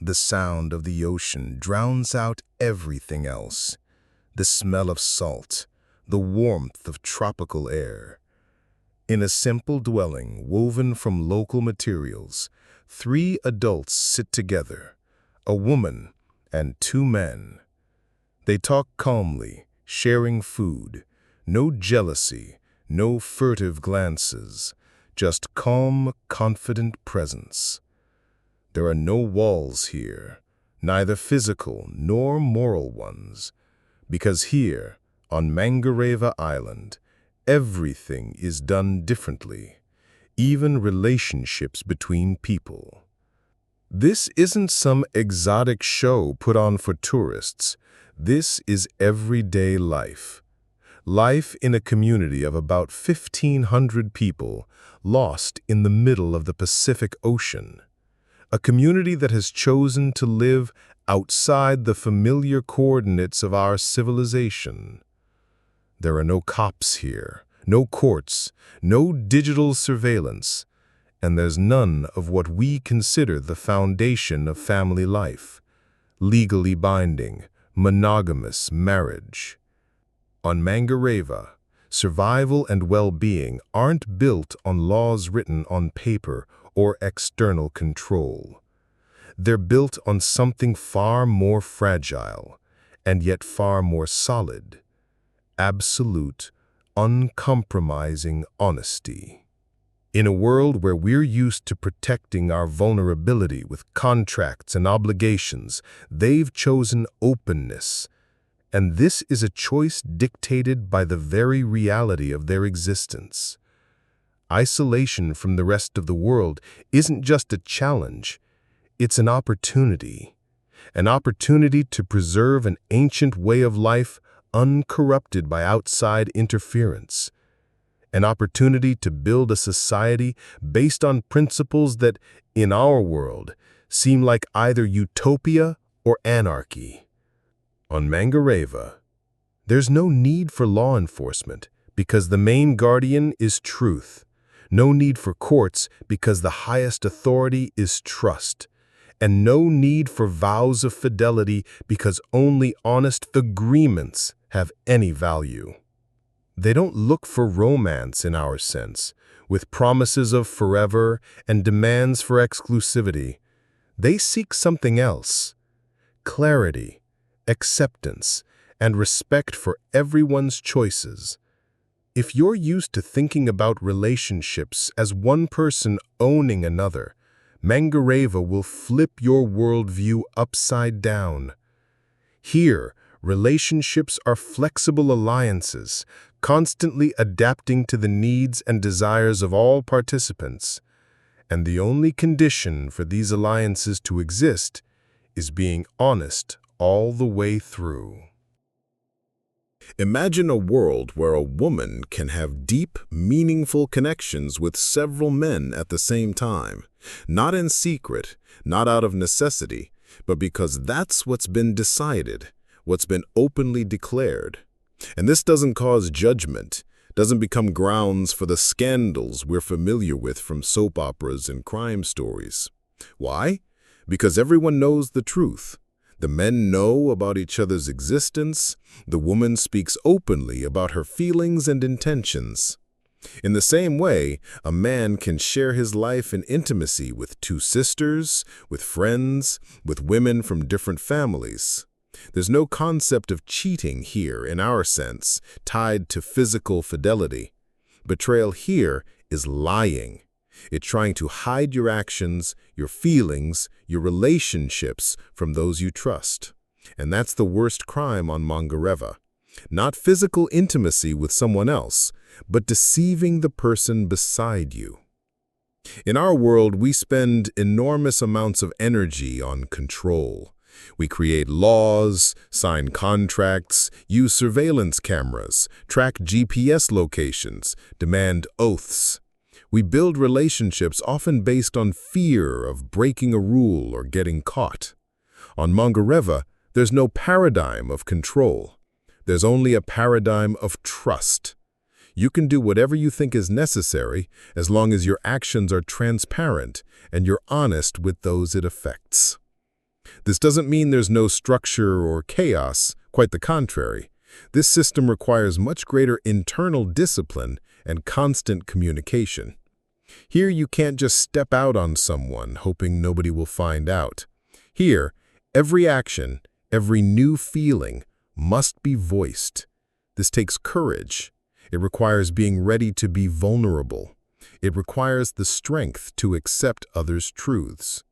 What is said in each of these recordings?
The sound of the ocean drowns out everything else. The smell of salt, the warmth of tropical air. In a simple dwelling woven from local materials, 3 adults sit together, a woman and 2 men. They talk calmly, sharing food. No jealousy, no furtive glances, just calm, confident presence. There are no walls here, neither physical nor moral ones, because here, on Mangareva Island, everything is done differently, even relationships between people. This isn't some exotic show put on for tourists. This is everyday life. Life in a community of about 1,500 people lost in the middle of the Pacific Ocean. A community that has chosen to live outside the familiar coordinates of our civilization. There are no cops here, no courts, no digital surveillance, and there's none of what we consider the foundation of family life, legally binding, monogamous marriage. On Mangareva, survival and well-being aren't built on laws written on paper or external control. They're built on something far more fragile, and yet far more solid. Absolute, uncompromising honesty. In a world where we're used to protecting our vulnerability with contracts and obligations, they've chosen openness. And this is a choice dictated by the very reality of their existence. Isolation from the rest of the world isn't just a challenge, it's an opportunity. An opportunity to preserve an ancient way of life uncorrupted by outside interference. An opportunity to build a society based on principles that, in our world, seem like either utopia or anarchy. On Mangareva, there's no need for law enforcement because the main guardian is truth. No need for courts because the highest authority is trust. And no need for vows of fidelity because only honest agreements have any value. They don't look for romance in our sense, with promises of forever and demands for exclusivity. They seek something else: clarity, acceptance, and respect for everyone's choices. If you're used to thinking about relationships as one person owning another, Mangareva will flip your worldview upside down. Here, relationships are flexible alliances, constantly adapting to the needs and desires of all participants. And the only condition for these alliances to exist is being honest all the way through. Imagine a world where a woman can have deep, meaningful connections with several men at the same time, not in secret, not out of necessity, but because that's what's been decided, what's been openly declared. And this doesn't cause judgment, doesn't become grounds for the scandals we're familiar with from soap operas and crime stories. Why? Because everyone knows the truth. The men know about each other's existence. The woman speaks openly about her feelings and intentions. In the same way, a man can share his life and intimacy with 2 sisters, with friends, with women from different families. There's no concept of cheating here in our sense, tied to physical fidelity. Betrayal here is lying. It's trying to hide your actions, your feelings, your relationships from those you trust. And that's the worst crime on Mangareva. Not physical intimacy with someone else, but deceiving the person beside you. In our world, we spend enormous amounts of energy on control. We create laws, sign contracts, use surveillance cameras, track GPS locations, demand oaths. We build relationships often based on fear of breaking a rule or getting caught. On Mangareva, there's no paradigm of control. There's only a paradigm of trust. You can do whatever you think is necessary as long as your actions are transparent and you're honest with those it affects. This doesn't mean there's no structure or chaos, quite the contrary. This system requires much greater internal discipline and constant communication. Here you can't just step out on someone hoping nobody will find out. Here, every action, every new feeling must be voiced. This takes courage. It requires being ready to be vulnerable. It requires the strength to accept others' truths.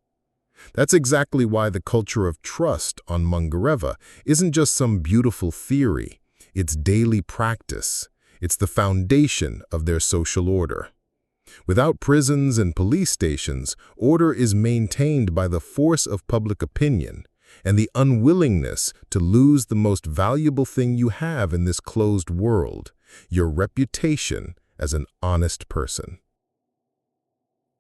That's exactly why the culture of trust on Mangareva isn't just some beautiful theory. It's daily practice. It's the foundation of their social order. Without prisons and police stations, order is maintained by the force of public opinion and the unwillingness to lose the most valuable thing you have in this closed world, your reputation as an honest person.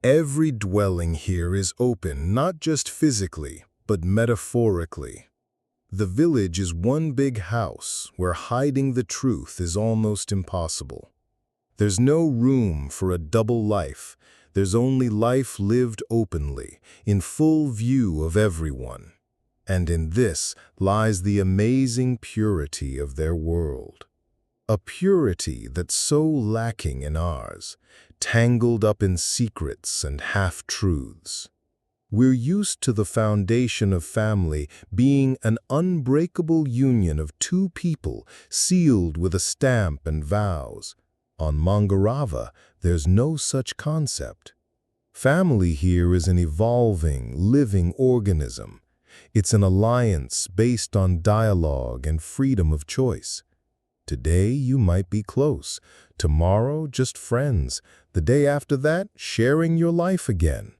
Every dwelling here is open, not just physically, but metaphorically. The village is one big house where hiding the truth is almost impossible. There's no room for a double life. There's only life lived openly, in full view of everyone. And in this lies the amazing purity of their world. A purity that's so lacking in ours, tangled up in secrets and half-truths. We're used to the foundation of family being an unbreakable union of two people sealed with a stamp and vows. On Mangareva, there's no such concept. Family here is an evolving, living organism. It's an alliance based on dialogue and freedom of choice. Today you might be close, tomorrow just friends, the day after that sharing your life again.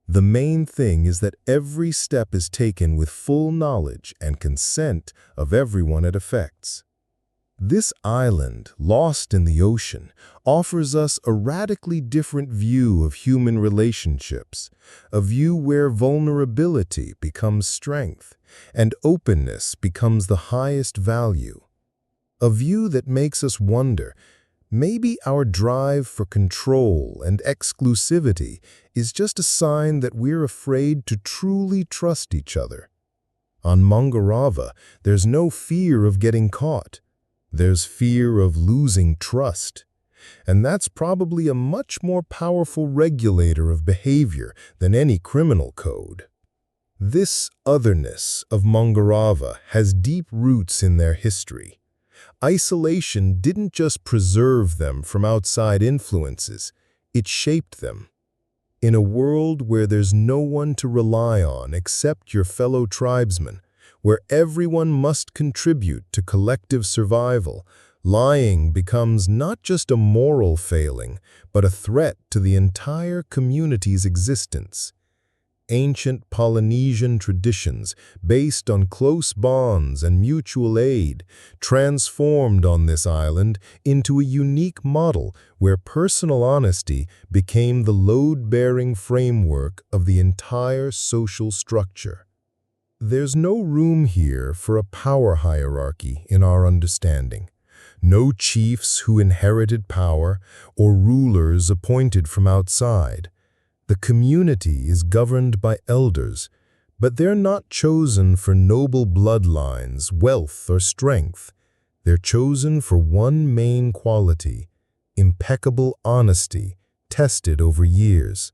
The main thing is that every step is taken with full knowledge and consent of everyone it affects. This island, lost in the ocean, offers us a radically different view of human relationships, a view where vulnerability becomes strength and openness becomes the highest value. A view that makes us wonder, maybe our drive for control and exclusivity is just a sign that we're afraid to truly trust each other. On Mangareva, there's no fear of getting caught. There's fear of losing trust. And that's probably a much more powerful regulator of behavior than any criminal code. This otherness of Mangareva has deep roots in their history. Isolation didn't just preserve them from outside influences, it shaped them. In a world where there's no one to rely on except your fellow tribesmen, where everyone must contribute to collective survival, lying becomes not just a moral failing, but a threat to the entire community's existence. Ancient Polynesian traditions based on close bonds and mutual aid transformed on this island into a unique model where personal honesty became the load-bearing framework of the entire social structure. There's no room here for a power hierarchy in our understanding. No chiefs who inherited power or rulers appointed from outside. The community is governed by elders, but they're not chosen for noble bloodlines, wealth, or strength. They're chosen for one main quality: impeccable honesty, tested over years.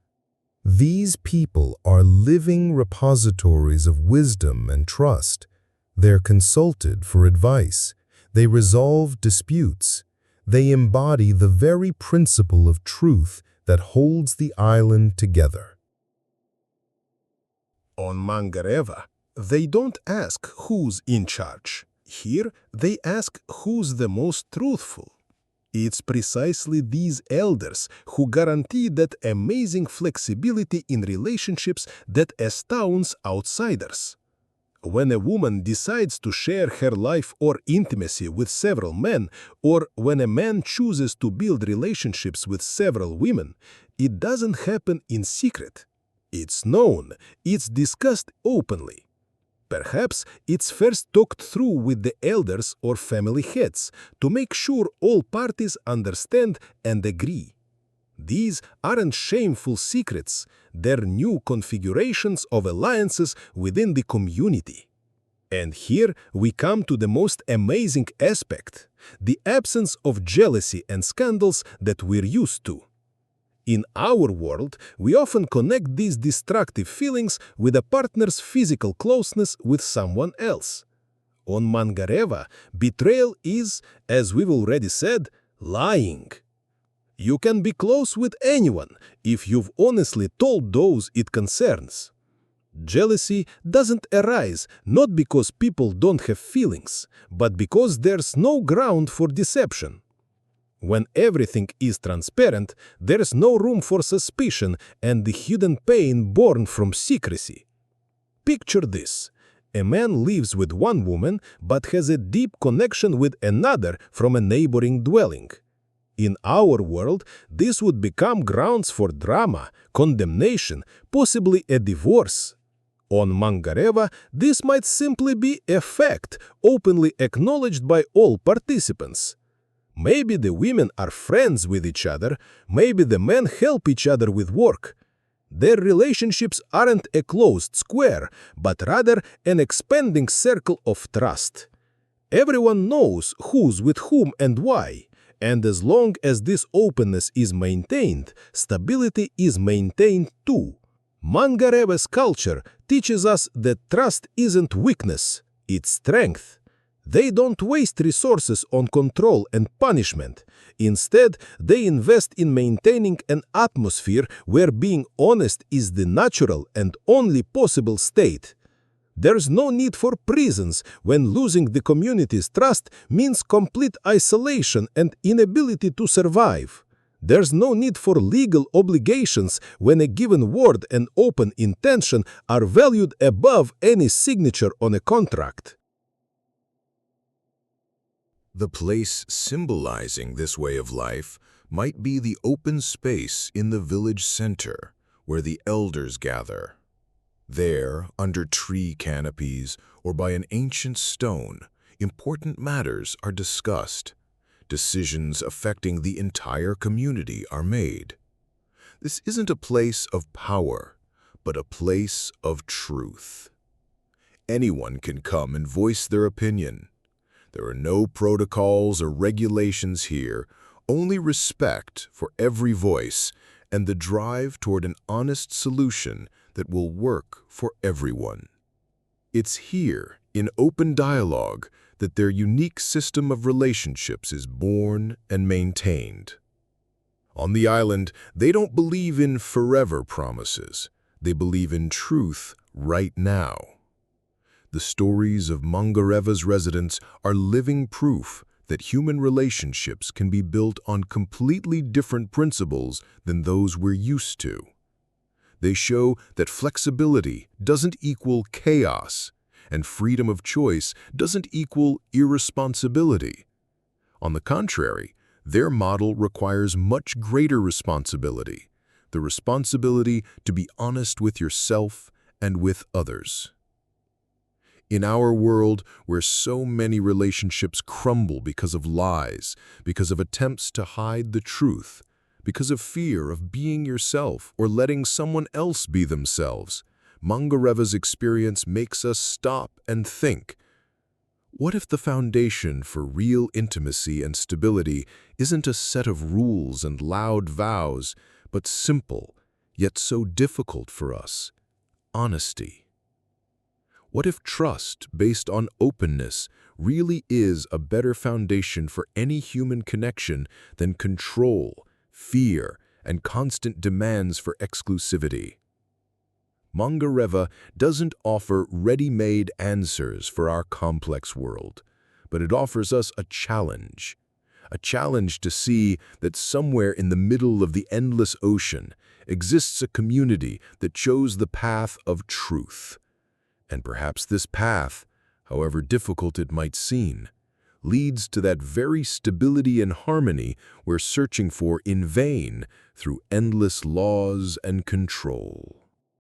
These people are living repositories of wisdom and trust. They're consulted for advice. They resolve disputes. They embody the very principle of truth that holds the island together. On Mangareva, they don't ask who's in charge. Here, they ask who's the most truthful. It's precisely these elders who guarantee that amazing flexibility in relationships that astounds outsiders. When a woman decides to share her life or intimacy with several men, or when a man chooses to build relationships with several women, it doesn't happen in secret. It's known, it's discussed openly. Perhaps it's first talked through with the elders or family heads to make sure all parties understand and agree. These aren't shameful secrets, their new configurations of alliances within the community. And here we come to the most amazing aspect, the absence of jealousy and scandals that we're used to. In our world, we often connect these destructive feelings with a partner's physical closeness with someone else. On Mangareva, betrayal is, as we've already said, lying. You can be close with anyone if you've honestly told those it concerns. Jealousy doesn't arise not because people don't have feelings, but because there's no ground for deception. When everything is transparent, there's no room for suspicion and the hidden pain born from secrecy. Picture this. A man lives with one woman but has a deep connection with another from a neighboring dwelling. In our world, this would become grounds for drama, condemnation, possibly a divorce. On Mangareva, this might simply be a fact, openly acknowledged by all participants. Maybe the women are friends with each other, maybe the men help each other with work. Their relationships aren't a closed square, but rather an expanding circle of trust. Everyone knows who's with whom and why, and as long as this openness is maintained, stability is maintained too. Mangareva's culture teaches us that trust isn't weakness, it's strength. They don't waste resources on control and punishment. Instead, they invest in maintaining an atmosphere where being honest is the natural and only possible state. There's no need for prisons when losing the community's trust means complete isolation and inability to survive. There's no need for legal obligations when a given word and open intention are valued above any signature on a contract. The place symbolizing this way of life might be the open space in the village center where the elders gather. There, under tree canopies or by an ancient stone, important matters are discussed. Decisions affecting the entire community are made. This isn't a place of power, but a place of truth. Anyone can come and voice their opinion. There are no protocols or regulations here, only respect for every voice and the drive toward an honest solution that will work for everyone. It's here, in open dialogue, that their unique system of relationships is born and maintained. On the island, they don't believe in forever promises. They believe in truth right now. The stories of Mangareva's residents are living proof that human relationships can be built on completely different principles than those we're used to. They show that flexibility doesn't equal chaos, and freedom of choice doesn't equal irresponsibility. On the contrary, their model requires much greater responsibility, the responsibility to be honest with yourself and with others. In our world, where so many relationships crumble because of lies, because of attempts to hide the truth, because of fear of being yourself or letting someone else be themselves, Mangareva's experience makes us stop and think. What if the foundation for real intimacy and stability isn't a set of rules and loud vows, but simple, yet so difficult for us? Honesty. What if trust based on openness really is a better foundation for any human connection than control, fear, and constant demands for exclusivity? Mangareva doesn't offer ready-made answers for our complex world, but it offers us a challenge to see that somewhere in the middle of the endless ocean exists a community that chose the path of truth. And perhaps this path, however difficult it might seem, leads to that very stability and harmony we're searching for in vain through endless laws and control.